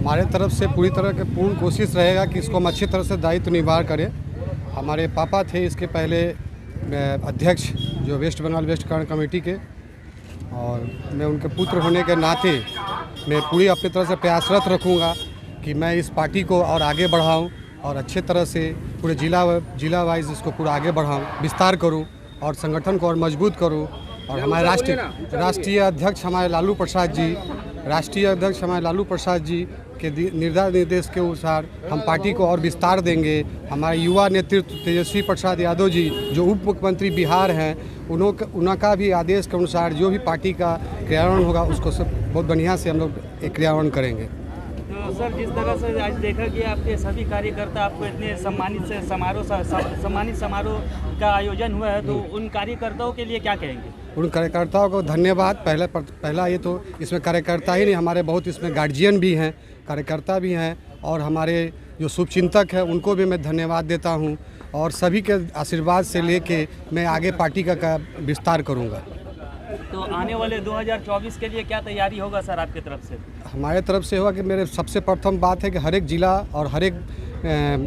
हमारे तरफ से पूरी तरह की पूर्ण कोशिश रहेगा कि इसको हम अच्छी तरह से दायित्व निर्वाह करें। हमारे पापा थे इसके पहले अध्यक्ष जो वेस्ट बंगाल वेस्ट करण कमेटी के, और मैं उनके पुत्र होने के नाते मैं पूरी अपनी तरह से प्रयासरत रखूँगा कि मैं इस पार्टी को और आगे बढ़ाऊँ और अच्छे तरह से पूरे जिला वाइज इसको पूरा आगे बढ़ाऊँ, विस्तार करूँ और संगठन को और मजबूत करूँ। और हमारे राष्ट्रीय अध्यक्ष हमारे लालू प्रसाद जी के निर्देश के अनुसार हम पार्टी को और विस्तार देंगे। हमारे युवा नेतृत्व तेजस्वी प्रसाद यादव जी जो उप मुख्यमंत्री बिहार हैं, उनका भी आदेश के अनुसार जो भी पार्टी का क्रियान्वयन होगा उसको सब बहुत बढ़िया से हम लोग क्रियान्वयन करेंगे। तो सर, जिस तरह से आज देखा कि आपके सभी कार्यकर्ता आपको इतने सम्मानित समारोह का आयोजन हुआ है, तो उन कार्यकर्ताओं के लिए क्या कहेंगे? उन कार्यकर्ताओं को धन्यवाद। पहला ये तो इसमें कार्यकर्ता ही नहीं, हमारे बहुत इसमें गार्जियन भी हैं, कार्यकर्ता भी हैं, और हमारे जो शुभचिंतक हैं उनको भी मैं धन्यवाद देता हूं। और सभी के आशीर्वाद से लेके मैं आगे पार्टी का विस्तार करूंगा। तो आने वाले 2024 के लिए क्या तैयारी होगा सर आपकी तरफ से? हमारे तरफ से होगा कि मेरे सबसे प्रथम बात है कि हर एक जिला और हर एक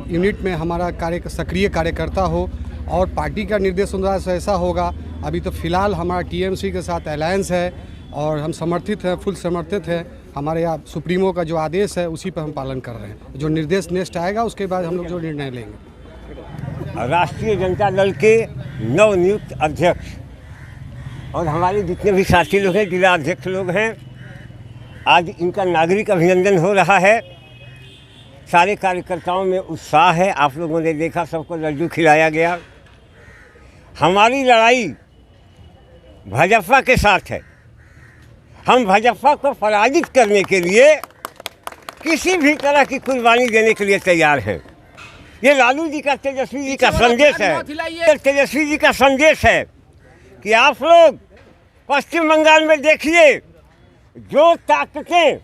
यूनिट में हमारा सक्रिय कार्यकर्ता हो, और पार्टी का निर्देश अनुसार ऐसा होगा। अभी तो फिलहाल हमारा टीएमसी के साथ अलायंस है और हम समर्थित हैं, फुल समर्थित हैं। हमारे यहाँ सुप्रीमो का जो आदेश है उसी पर हम पालन कर रहे हैं। जो निर्देश नेक्स्ट आएगा उसके बाद हम लोग जो निर्णय लेंगे। राष्ट्रीय जनता दल के नवनियुक्त अध्यक्ष और हमारे जितने भी साथी लोग हैं, जिला अध्यक्ष लोग हैं, आज इनका नागरिक अभिनंदन हो रहा है। सारे कार्यकर्ताओं में उत्साह है। आप लोगों ने देखा, सबको लड्डू खिलाया गया। हमारी लड़ाई भाजपा के साथ है। हम भाजपा को पराजित करने के लिए किसी भी तरह की कुर्बानी देने के लिए तैयार हैं। ये लालू जी का, तेजस्वी जी का संदेश है। तेजस्वी जी का संदेश है कि आप लोग पश्चिम बंगाल में देखिए, जो ताकतें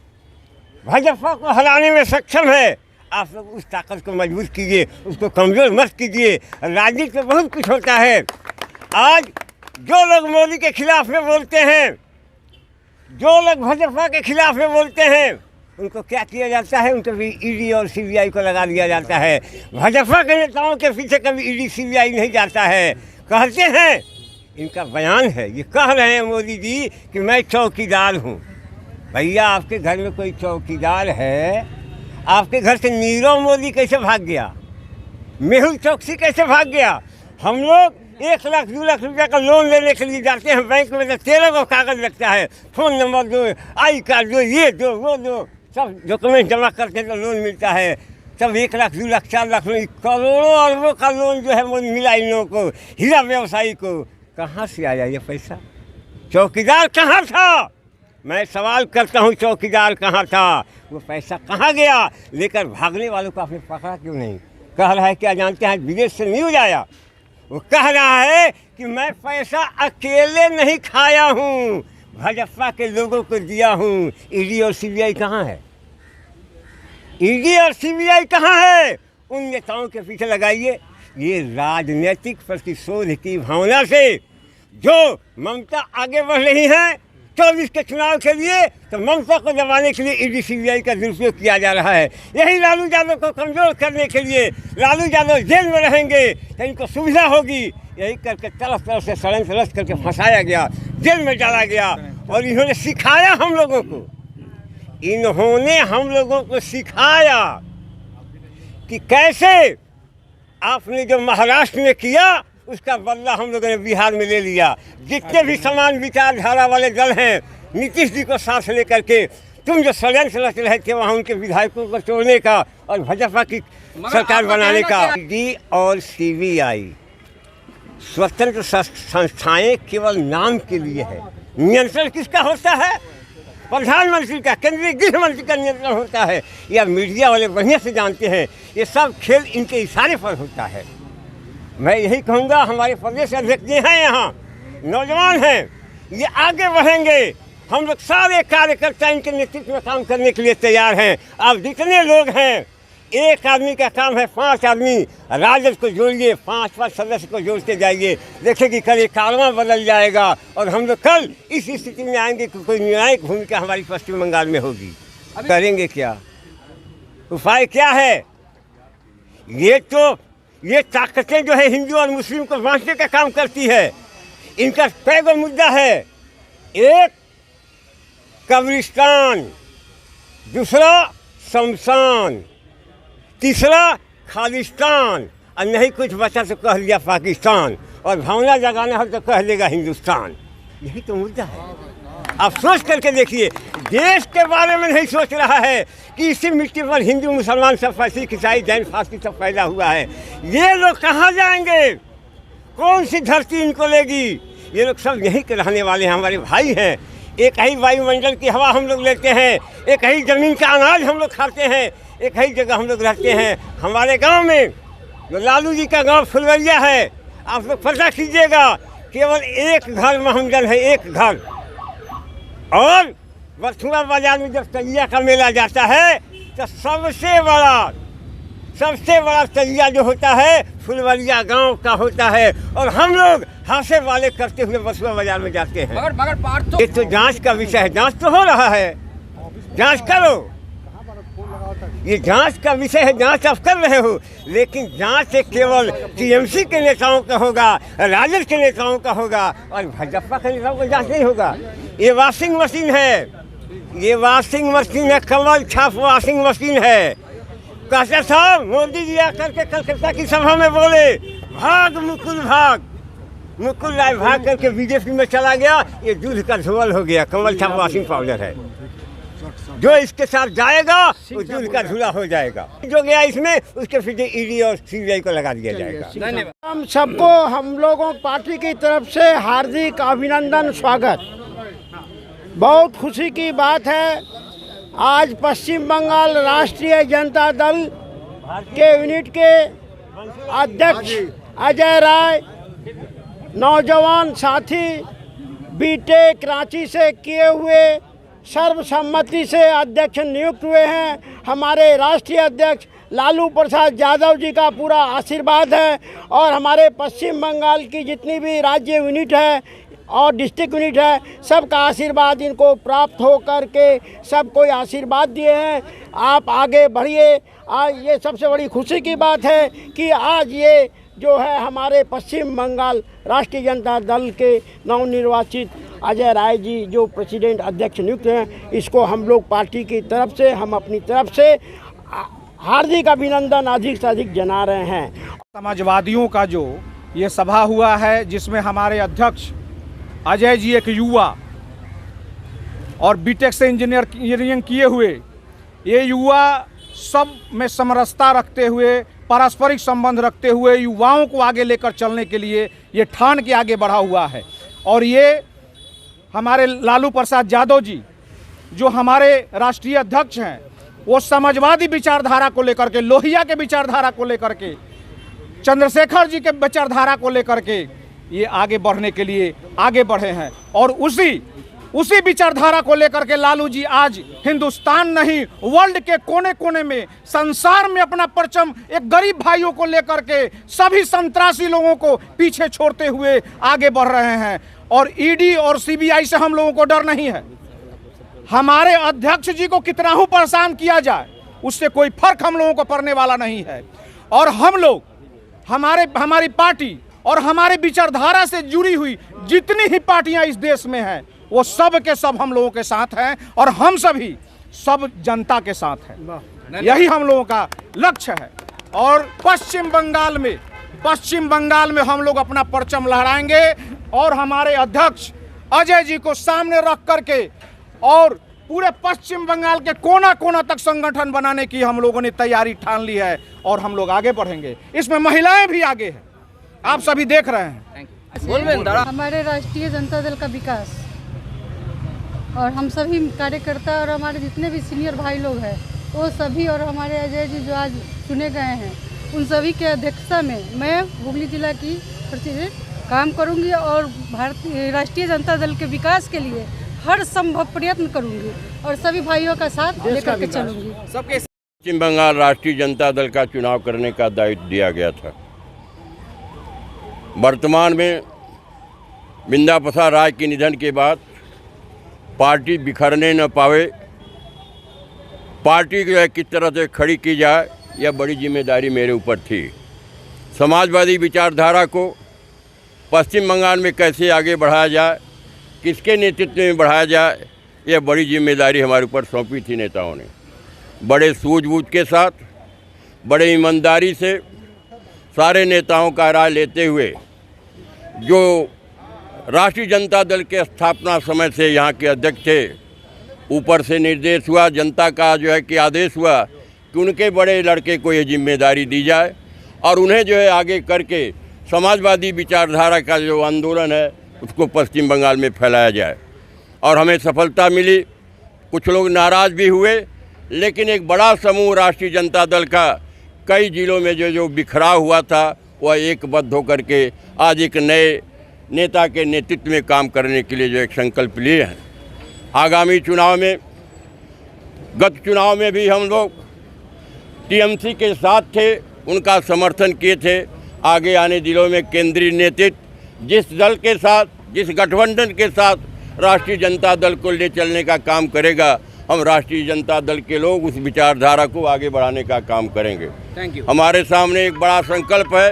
भाजपा को हराने में सक्षम है, आप लोग उस ताकत को मजबूत कीजिए, उसको कमज़ोर मत कीजिए। राजनीति में बहुत कुछ होता है। आज जो लोग मोदी के खिलाफ में बोलते हैं, जो लोग भाजपा के खिलाफ में बोलते हैं, उनको क्या किया जाता है? उनको भी ईडी और सीबीआई को लगा दिया जाता है। भाजपा के नेताओं के पीछे कभी ईडी सीबीआई नहीं जाता है। कहते हैं, इनका बयान है, ये कह रहे हैं मोदी जी कि मैं चौकीदार हूँ। भैया, आपके घर में कोई चौकीदार है? आपके घर से नीरव मोदी कैसे भाग गया? मेहुल चौकसी कैसे भाग गया? हम लोग 1 लाख 2 लाख रुपया का लोन लेने के लिए जाते हैं बैंक में, तो 13 को कागज़ लगता है, फ़ोन नंबर दो, आई कार्ड दो, ये दो, वो दो, सब डॉक्यूमेंट जमा करके तो लोन मिलता है। तब 1 लाख 2 लाख 4 लाख करोड़ों अरबों का लोन जो है वो मिला इन लोगों को, हीरा व्यवसायी को। कहाँ से आया ये पैसा? चौकीदार कहाँ था? मैं सवाल करता हूँ, चौकीदार कहाँ था? वो पैसा कहाँ गया? लेकर भागने वालों को आपने पकड़ा क्यों नहीं? कह रहा है, क्या जानते हैं, विदेश से न्यूज आया, वो कह रहा है कि मैं पैसा अकेले नहीं खाया हूँ, भाजपा के लोगों को दिया हूँ। ईडी और सीबीआई कहाँ है? ईडी और सीबीआई कहाँ है? उन नेताओं के पीछे लगाइए। ये राजनीतिक प्रतिशोध की भावना से जो ममता आगे बढ़ रही है 24 के चुनाव के लिए, तो ममता को दबाने के लिए ईडी सीबीआई का दुरुपयोग किया जा रहा है। यही लालू यादव को कमज़ोर करने के लिए, लालू यादव जेल में रहेंगे तो इनको सुविधा होगी, यही करके तरफ तरफ से षड्यंत्र रच करके फंसाया गया, जेल में डाला गया। और इन्होंने सिखाया हम लोगों को, इन्होंने हम लोगों को सिखाया कि कैसे आपने जो महाराष्ट्र में किया उसका बदला हम लोगों ने बिहार में ले लिया। जितने भी समान विचारधारा वाले दल हैं, नीतीश जी को साथ लेकर के तुम जो षड्यंत्र रच रहे थे वहाँ उनके विधायकों को तोड़ने का और भाजपा की सरकार बनाने का। ईडी और सीबीआई स्वतंत्र संस्थाएं केवल नाम के लिए है। नियंत्रण किसका होता है? प्रधानमंत्री का, केंद्रीय गृह मंत्री का नियंत्रण होता है। या मीडिया वाले बढ़िया से जानते हैं, ये सब खेल इनके इशारे पर होता है। मैं यही कहूँगा, हमारे प्रदेश अध्यक्ष जी हैं, यहाँ नौजवान हैं, ये आगे बढ़ेंगे। हम लोग सारे कार्यकर्ता इनके नेतृत्व में काम करने के लिए तैयार हैं। अब जितने लोग हैं, एक आदमी का काम है, 5 आदमी राजद को जोड़िए, 5 सदस्य को जोड़ते जाइए, देखिए कि कल ये कारवां बदल जाएगा और हम लोग कल इस स्थिति में आएंगे कि कोई निर्णायक भूमिका हमारी पश्चिम बंगाल में होगी। करेंगे क्या? उपाय क्या है? ये ताकतें जो है हिंदू और मुस्लिम को बांटने का काम करती है। इनका कई गो मुद्दा है। एक कब्रिस्तान, दूसरा शमशान, तीसरा खालिस्तान, और नहीं कुछ बचा तो कह लिया पाकिस्तान, और भावना जगाना हो तो कह लेगा हिंदुस्तान। यही तो मुद्दा है। आप सोच करके देखिए, देश के बारे में नहीं सोच रहा है कि इसी मिट्टी पर हिंदू मुसलमान सब फैसी ईसाई जैन फारसी सब पैदा हुआ है। ये लोग कहाँ जाएंगे? कौन सी धरती इनको लेगी? ये लोग सब यहीं के रहने वाले हैं, हमारे भाई हैं। एक ही वायुमंडल की हवा हम लोग लेते हैं, एक ही ज़मीन का अनाज हम लोग खाते हैं, एक ही जगह हम लोग रहते हैं। हमारे गांव में जो लालू जी का गांव फुलवरिया है, आप लोग पता कीजिएगा, केवल एक घर महमजन है, एक घर। और बथुआ बाजार में जब तजिया का मेला जाता है तो सबसे बड़ा तजिया जो होता है फुलवरिया गांव का होता है। और हम लोग हासे वाले करते हुए बथुआ बाजार में जाते हैं। मगर ये तो जांच का विषय है, जांच तो हो रहा है, जांच करो। ये जांच का विषय है, जांच आप कर रहे हो, लेकिन जांच से केवल टीएमसी के नेताओं का होगा, राजद के नेताओं का होगा, और भाजपा के नेताओं का जांच नहीं होगा। ये वॉशिंग मशीन है, ये वॉशिंग मशीन है, कमल छाप वॉशिंग मशीन है। कहते था मोदी जी आकर के कलकत्ता की सभा में बोले, भाग मुकुल भाग। मुकुल राय भाग करके बीजेपी में चला गया। ये दूध का धुआं हो गया, कमल छाप वॉशिंग पाउडर है। जो इसके साथ जाएगा वो दूध का धुआं हो जाएगा। जो गया इसमें, उसके फिर ईडी और सीबीआई को लगा दिया जाएगा। हम सबको, हम लोगों पार्टी की तरफ से हार्दिक अभिनंदन, स्वागत। बहुत खुशी की बात है, आज पश्चिम बंगाल राष्ट्रीय जनता दल के यूनिट के अध्यक्ष अजय राय, नौजवान साथी बीटेक रांची से किए हुए सर्वसम्मति से अध्यक्ष नियुक्त हुए हैं। हमारे राष्ट्रीय अध्यक्ष लालू प्रसाद यादव जी का पूरा आशीर्वाद है, और हमारे पश्चिम बंगाल की जितनी भी राज्य यूनिट है और डिस्ट्रिक्ट यूनिट है, सबका आशीर्वाद इनको प्राप्त हो कर के सबको आशीर्वाद दिए हैं। आप आगे बढ़िए। आज ये सबसे बड़ी खुशी की बात है कि आज ये जो है हमारे पश्चिम बंगाल राष्ट्रीय जनता दल के नवनिर्वाचित अजय राय जी जो प्रेसिडेंट अध्यक्ष नियुक्त हैं, इसको हम लोग पार्टी की तरफ से, हम अपनी तरफ से हार्दिक अभिनंदन अधिक से अधिक जना रहे हैं। समाजवादियों का जो ये सभा हुआ है, जिसमें हमारे अध्यक्ष अजय जी एक युवा और बीटेक से इंजीनियरिंग किए हुए, ये युवा सब में समरसता रखते हुए, पारस्परिक संबंध रखते हुए युवाओं को आगे लेकर चलने के लिए ये ठान के आगे बढ़ा हुआ है। और ये हमारे लालू प्रसाद यादव जी जो हमारे राष्ट्रीय अध्यक्ष हैं, वो समाजवादी विचारधारा को लेकर के, लोहिया के विचारधारा को लेकर के, चंद्रशेखर जी के विचारधारा को लेकर के ये आगे बढ़ने के लिए आगे बढ़े हैं। और उसी विचारधारा को लेकर के लालू जी आज हिंदुस्तान नहीं, वर्ल्ड के कोने कोने में, संसार में अपना परचम एक गरीब भाइयों को लेकर के, सभी संतरासी लोगों को पीछे छोड़ते हुए आगे बढ़ रहे हैं। और ईडी और सीबीआई से हम लोगों को डर नहीं है। हमारे अध्यक्ष जी को कितना ही परेशान किया जाए, उससे कोई फर्क हम लोगों को पड़ने वाला नहीं है। और हम लोग, हमारी पार्टी और हमारे विचारधारा से जुड़ी हुई जितनी ही पार्टियां इस देश में हैं, वो सब के सब हम लोगों के साथ हैं, और हम सभी सब जनता के साथ हैं। यही हम लोगों का लक्ष्य है। और पश्चिम बंगाल में हम लोग अपना परचम लहराएंगे, और हमारे अध्यक्ष अजय जी को सामने रख करके और पूरे पश्चिम बंगाल के कोना कोना तक संगठन बनाने की हम लोगों ने तैयारी ठान ली है, और हम लोग आगे बढ़ेंगे। इसमें महिलाएं भी आगे हैं, आप सभी देख रहे हैं। हमारे राष्ट्रीय जनता दल का विकास, और हम सभी कार्यकर्ता और हमारे जितने भी सीनियर भाई लोग हैं, वो सभी, और हमारे अजय जी जो आज चुने गए हैं, उन सभी के अध्यक्षता में मैं हुगली जिला की प्रेसिडेंट काम करूंगी, और भारतीय राष्ट्रीय जनता दल के विकास के लिए हर संभव प्रयत्न करूंगी, और सभी भाइयों का साथ लेकर के चलूंगी। पश्चिम बंगाल राष्ट्रीय जनता दल का चुनाव करने का दायित्व दिया गया था। वर्तमान में बिंदा प्रसाद राय के निधन के बाद पार्टी बिखरने न पावे, पार्टी जो है किस तरह से खड़ी की जाए, यह बड़ी जिम्मेदारी मेरे ऊपर थी। समाजवादी विचारधारा को पश्चिम बंगाल में कैसे आगे बढ़ाया जाए, किसके नेतृत्व में बढ़ाया जाए, यह बड़ी जिम्मेदारी हमारे ऊपर सौंपी थी नेताओं ने। बड़े सूझबूझ के साथ, बड़े ईमानदारी से सारे नेताओं का राय लेते हुए जो राष्ट्रीय जनता दल के स्थापना समय से यहाँ के अध्यक्ष थे, ऊपर से निर्देश हुआ, जनता का जो है कि आदेश हुआ कि उनके बड़े लड़के को ये जिम्मेदारी दी जाए और उन्हें जो है आगे करके समाजवादी विचारधारा का जो आंदोलन है उसको पश्चिम बंगाल में फैलाया जाए। और हमें सफलता मिली। कुछ लोग नाराज़ भी हुए, लेकिन एक बड़ा समूह राष्ट्रीय जनता दल का कई जिलों में जो बिखराव हुआ था वह एकबद्ध होकर के आज एक नए नेता के नेतृत्व में काम करने के लिए जो एक संकल्प लिए हैं। आगामी चुनाव में, गत चुनाव में भी हम लोग टीएमसी के साथ थे, उनका समर्थन किए थे। आगे आने दिनों में केंद्रीय नेतृत्व जिस दल के साथ, जिस गठबंधन के साथ राष्ट्रीय जनता दल को ले चलने का काम करेगा, हम राष्ट्रीय जनता दल के लोग उस विचारधारा को आगे बढ़ाने का काम करेंगे। Thank you. हमारे सामने एक बड़ा संकल्प है,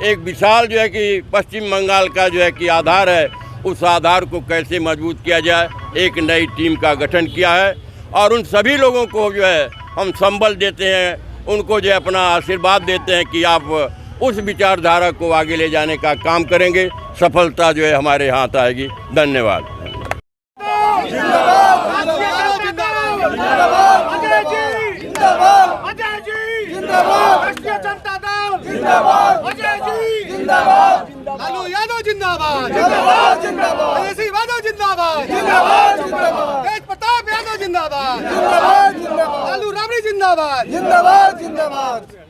एक विशाल जो है कि पश्चिम बंगाल का जो है कि आधार है, उस आधार को कैसे मजबूत किया जाए। एक नई टीम का गठन किया है और उन सभी लोगों को जो है हम संबल देते हैं, उनको जो है अपना आशीर्वाद देते हैं कि आप उस विचारधारा को आगे ले जाने का काम करेंगे। सफलता जो है हमारे हाथ आएगी। धन्यवाद। लालू यादव जिंदाबाद, जिंदाबाद, जिंदाबाद। तेजस्वी यादव जिंदाबाद, जिंदाबाद, जिंदाबाद। तेज प्रताप यादव जिंदाबाद, जिंदाबाद, जिंदाबाद। लालू राबड़ी जिंदाबाद, जिंदाबाद, जिंदाबाद।